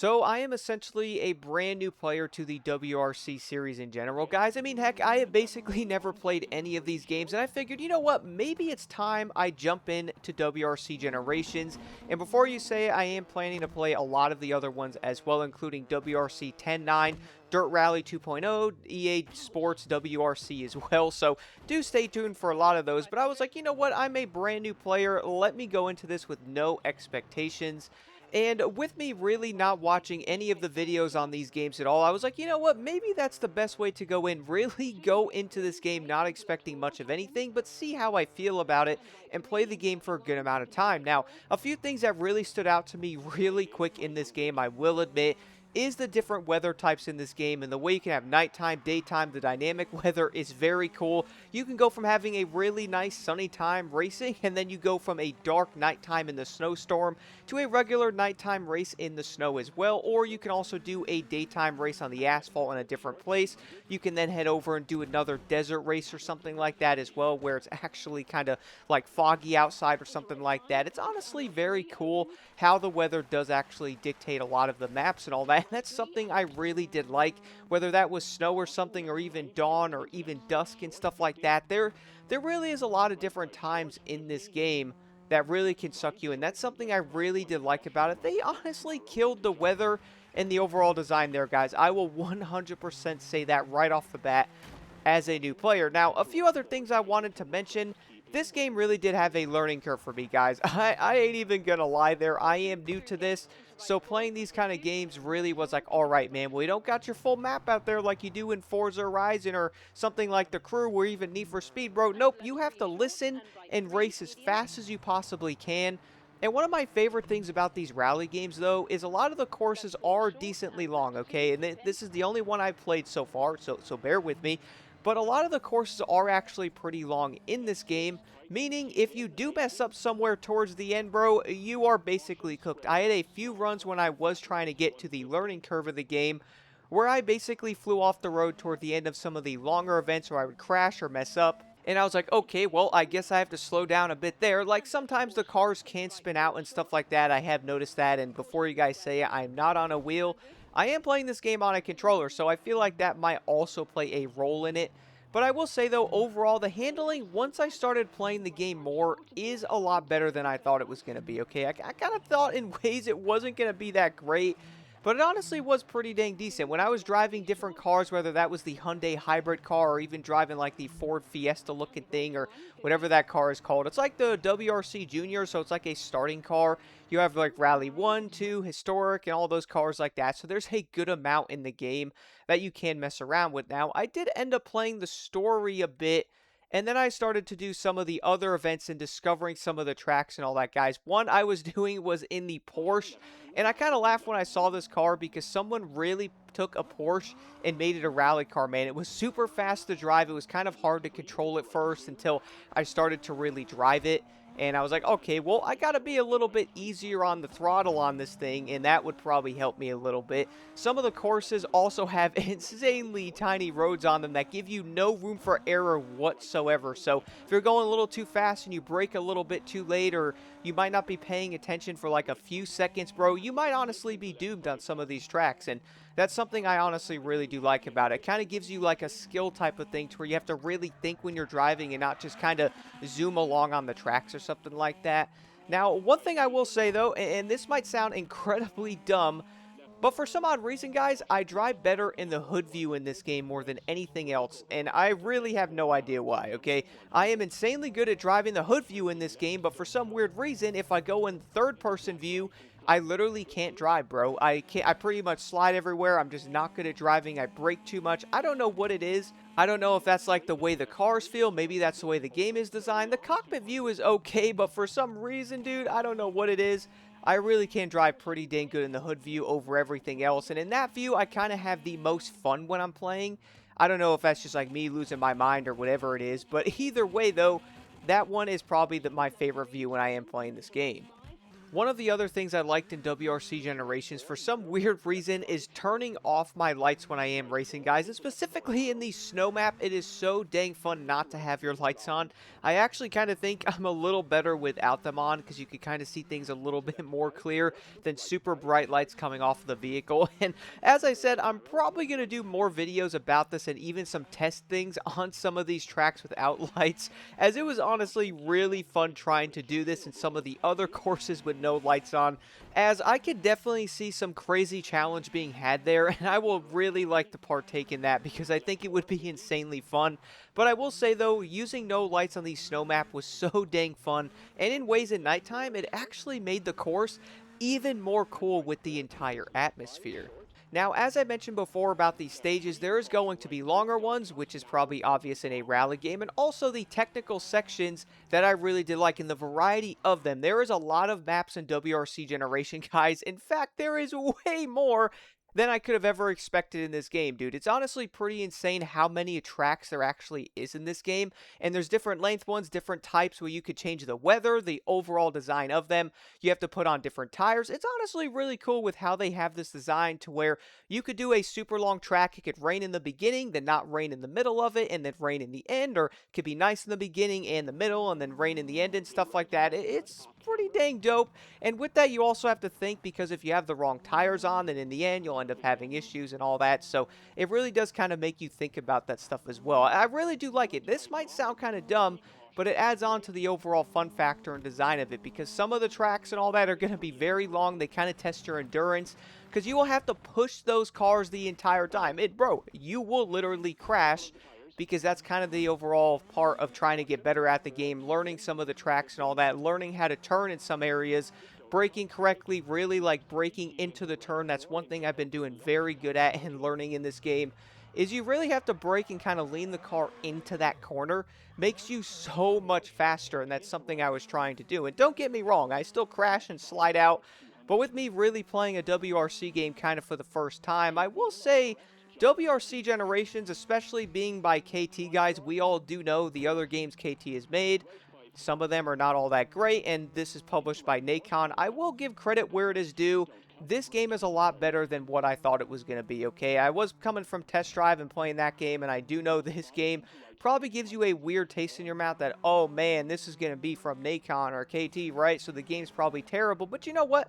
So I am essentially a brand new player to the WRC series in general, guys. I mean, heck, I have basically never played any of these games, and I figured, you know what, maybe it's time I jump in to WRC Generations. And before you say it, I am planning to play a lot of the other ones as well, including WRC 10.9, Dirt Rally 2.0, EA Sports WRC as well. So do stay tuned for a lot of those. But I was like, you know what, I'm a brand new player. Let me go into this with no expectations. And with me really not watching any of the videos on these games at all, I was like, you know what, maybe that's the best way to go in. Really go into this game not expecting much of anything, but see how I feel about it and play the game for a good amount of time. Now, a few things that really stood out to me really quick in this game, I will admit, is the different weather types in this game, and the way you can have nighttime, daytime. The dynamic weather is very cool. You can go from having a really nice sunny time racing, and then you go from a dark nighttime in the snowstorm to a regular nighttime race in the snow as well, or you can also do a daytime race on the asphalt in a different place. You can then head over and do another desert race or something like that as well, where it's actually kind of like foggy outside or something like that. It's honestly very cool how the weather does actually dictate a lot of the maps and all that. That's something I really did like, whether that was snow or something, or even dawn or even dusk and stuff like that. There really is a lot of different times in this game that really can suck you in. That's something I really did like about it. They honestly killed the weather and the overall design there, guys. I will 100% say that right off the bat as a new player. Now, a few other things I wanted to mention. This game really did have a learning curve for me, guys. I ain't even gonna lie there. I am new to this, so playing these kind of games really was like, alright, man, well, you don't got your full map out there like you do in Forza Horizon or something like The Crew or even Need for Speed, bro. Nope, you have to listen and race as fast as you possibly can. And one of my favorite things about these rally games, though, is a lot of the courses are decently long, okay? And this is the only one I've played so far, so bear with me. But a lot of the courses are actually pretty long in this game, meaning if you do mess up somewhere towards the end, bro, you are basically cooked. I had a few runs when I was trying to get to the learning curve of the game where I basically flew off the road toward the end of some of the longer events where I would crash or mess up. And I was like, okay, well, I guess I have to slow down a bit there. Like, sometimes the cars can spin out and stuff like that. I have noticed that. And before you guys say it, I'm not on a wheel. I am playing this game on a controller, so I feel like that might also play a role in it. But I will say, though, overall, the handling, once I started playing the game more, is a lot better than I thought it was going to be, okay? I kind of thought in ways it wasn't going to be that great, but it honestly was pretty dang decent. When I was driving different cars, whether that was the Hyundai hybrid car or even driving like the Ford Fiesta looking thing or whatever that car is called. It's like the WRC Junior, so it's like a starting car. You have like Rally 1, 2, Historic, and all those cars like that. So there's a good amount in the game that you can mess around with. Now, I did end up playing the story a bit, and then I started to do some of the other events and discovering some of the tracks and all that, guys. One I was doing was in the Porsche, and I kind of laughed when I saw this car because someone really took a Porsche and made it a rally car, man. It was super fast to drive. It was kind of hard to control at first until I started to really drive it. And I was like, okay, well, I got to be a little bit easier on the throttle on this thing, and that would probably help me a little bit. Some of the courses also have insanely tiny roads on them that give you no room for error whatsoever. So if you're going a little too fast and you brake a little bit too late, or you might not be paying attention for like a few seconds, bro, you might honestly be doomed on some of these tracks. And that's something I honestly really do like about it. It kind of gives you like a skill type of thing to where you have to really think when you're driving and not just kind of zoom along on the tracks or something like that. Now, one thing I will say though, and this might sound incredibly dumb, but for some odd reason, guys, I drive better in the hood view in this game more than anything else, and I really have no idea why, okay? I am insanely good at driving the hood view in this game, but for some weird reason, if I go in third-person view, I literally can't drive, bro. I pretty much slide everywhere. I'm just not good at driving. I brake too much. I don't know what it is. I don't know if that's like the way the cars feel. Maybe that's the way the game is designed. The cockpit view is okay, but for some reason, dude, I don't know what it is. I really can drive pretty dang good in the hood view over everything else. And in that view, I kind of have the most fun when I'm playing. I don't know if that's just like me losing my mind or whatever it is. But either way, though, that one is probably my favorite view when I am playing this game. One of the other things I liked in WRC Generations for some weird reason is turning off my lights when I am racing, guys. And specifically in the snow map, it is so dang fun not to have your lights on. I actually kind of think I'm a little better without them on because you can kind of see things a little bit more clear than super bright lights coming off of the vehicle. And as I said, I'm probably going to do more videos about this and even some test things on some of these tracks without lights, as it was honestly really fun trying to do this in some of the other courses with no lights on, as I could definitely see some crazy challenge being had there, and I will really like to partake in that because I think it would be insanely fun. But I will say though, using no lights on the snow map was so dang fun, and in ways at nighttime, it actually made the course even more cool with the entire atmosphere. Now, as I mentioned before about these stages, there is going to be longer ones, which is probably obvious in a rally game, and also the technical sections that I really did like in the variety of them. There is a lot of maps in WRC Generation, guys. In fact, there is way more than I could have ever expected in this game, dude. It's honestly pretty insane how many tracks there actually is in this game, and there's different length ones, different types where you could change the weather, the overall design of them. You have to put on different tires. It's honestly really cool with how they have this design to where you could do a super long track. It could rain in the beginning, then not rain in the middle of it, and then rain in the end, or it could be nice in the beginning and the middle, and then rain in the end and stuff like that. It's pretty dang dope. And with that, you also have to think, because if you have the wrong tires on, then in the end you'll end up having issues and all that. So it really does kind of make you think about that stuff as well. I really do like it. This might sound kind of dumb, but it adds on to the overall fun factor and design of it, because some of the tracks and all that are going to be very long. They kind of test your endurance, because you will have to push those cars the entire time. Bro, you will literally crash, because that's kind of the overall part of trying to get better at the game, learning some of the tracks and all that, learning how to turn in some areas, braking correctly, really like braking into the turn. That's one thing I've been doing very good at and learning in this game, is you really have to brake and kind of lean the car into that corner. Makes you so much faster, and that's something I was trying to do. And don't get me wrong, I still crash and slide out, but with me really playing a WRC game kind of for the first time, I will say WRC Generations, especially being by KT, guys, we all do know the other games KT has made. Some of them are not all that great, and this is published by Nacon. I will give credit where it is due. This game is a lot better than what I thought it was going to be, okay? I was coming from Test Drive and playing that game, and I do know this game probably gives you a weird taste in your mouth that, oh man, this is going to be from Nacon or KT, right? So the game's probably terrible, but you know what?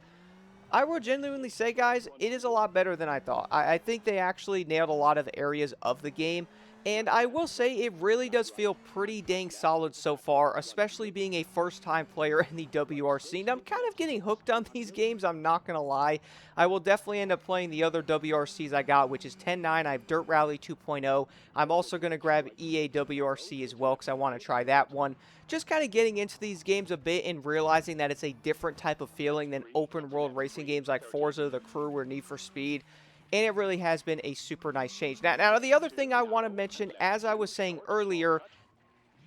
I will genuinely say, guys, it is a lot better than I thought. I think they actually nailed a lot of areas of the game, and I will say it really does feel pretty dang solid so far, especially being a first-time player in the WRC. And I'm kind of getting hooked on these games, I'm not going to lie. I will definitely end up playing the other WRCs I got, which is 10.9. I have Dirt Rally 2.0. I'm also going to grab EA WRC as well, because I want to try that one. Just kind of getting into these games a bit and realizing that it's a different type of feeling than open-world racing games like Forza, The Crew, or Need for Speed. And it really has been a super nice change. Now, the other thing I want to mention, as I was saying earlier,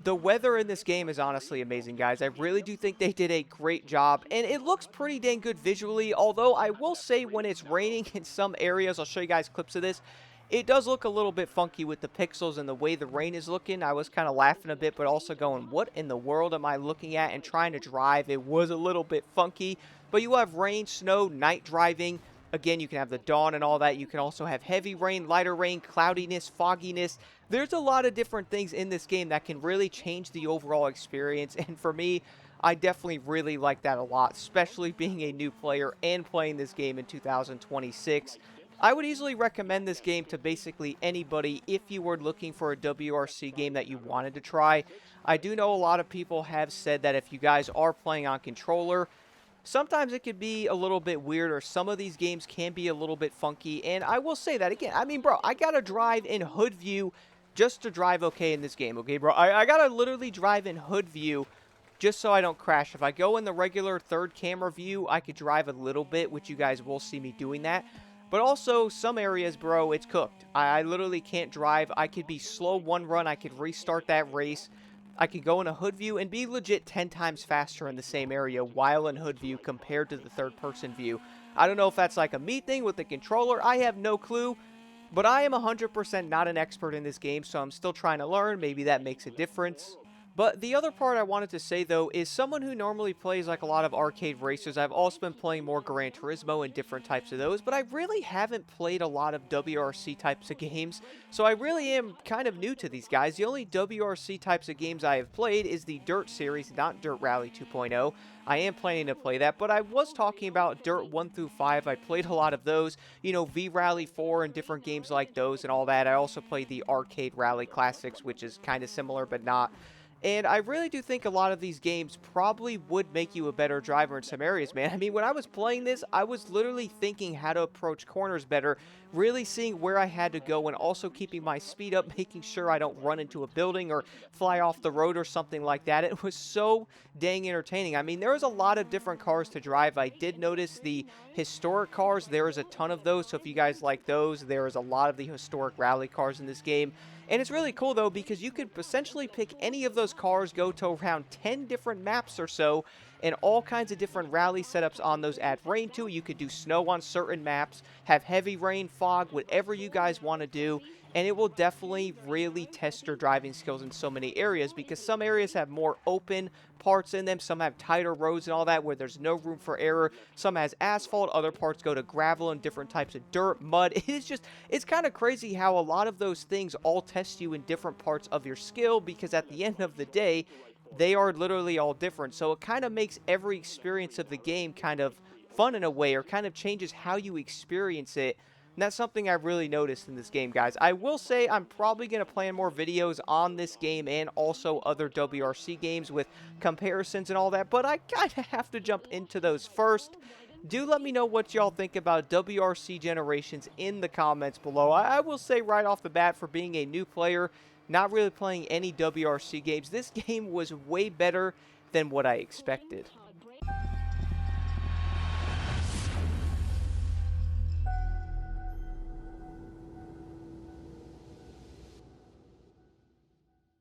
the weather in this game is honestly amazing, guys. I really do think they did a great job, and it looks pretty dang good visually, although I will say when it's raining in some areas, I'll show you guys clips of this, it does look a little bit funky with the pixels and the way the rain is looking. I was kind of laughing a bit, but also going, what in the world am I looking at? And trying to drive, it was a little bit funky, but you have rain, snow, night driving. Again, you can have the dawn and all that. You can also have heavy rain, lighter rain, cloudiness, fogginess. There's a lot of different things in this game that can really change the overall experience. And for me, I definitely really like that a lot, especially being a new player and playing this game in 2026. I would easily recommend this game to basically anybody if you were looking for a WRC game that you wanted to try. I do know a lot of people have said that if you guys are playing on controller, sometimes it could be a little bit weird, or some of these games can be a little bit funky. And I will say that again. I mean, bro, I gotta drive in hood view just to drive okay in this game, okay, bro? I gotta literally drive in hood view just so I don't crash. If I go in the regular third camera view, I could drive a little bit, which you guys will see me doing that. But also, some areas, bro, it's cooked. I literally can't drive. I could be slow one run. I could restart that race. I could go in a hood view and be legit 10 times faster in the same area while in hood view compared to the third-person view. I don't know if that's like a me thing with the controller. I have no clue. But I am 100% not an expert in this game, so I'm still trying to learn. Maybe that makes a difference. But the other part I wanted to say though is someone who normally plays like a lot of arcade racers, I've also been playing more Gran Turismo and different types of those, but I really haven't played a lot of WRC types of games, so I really am kind of new to these guys. The only WRC types of games I have played is the Dirt series, not Dirt Rally 2.0. I am planning to play that, but I was talking about Dirt 1 through 5. I played a lot of those, you know, V-Rally 4 and different games like those and all that. I also played the Arcade Rally Classics, which is kind of similar but not. And I really do think a lot of these games probably would make you a better driver in some areas, man. I mean, when I was playing this, I was literally thinking how to approach corners better, really seeing where I had to go, and also keeping my speed up, making sure I don't run into a building or fly off the road or something like that. It was so dang entertaining. I mean, there was a lot of different cars to drive. I did notice the historic cars. There is a ton of those, so if you guys like those, there is a lot of the historic rally cars in this game. And it's really cool, though, because you could essentially pick any of those cars, go to around 10 different maps or so, and all kinds of different rally setups on those add rain to. You could do snow on certain maps, have heavy rain, fog, whatever you guys want to do, and it will definitely really test your driving skills in so many areas, because some areas have more open parts in them, some have tighter roads and all that where there's no room for error, some has asphalt, other parts go to gravel and different types of dirt, mud. It's kind of crazy how a lot of those things all test you in different parts of your skill, because at the end of the day, they are literally all different. So it kind of makes every experience of the game kind of fun in a way, or kind of changes how you experience it. And that's something I really noticed in this game, guys. I will say I'm probably going to plan more videos on this game and also other WRC games with comparisons and all that, but I kind of have to jump into those first. Do let me know what y'all think about WRC Generations in the comments below. I will say right off the bat, for being a new player, not really playing any WRC games, this game was way better than what I expected.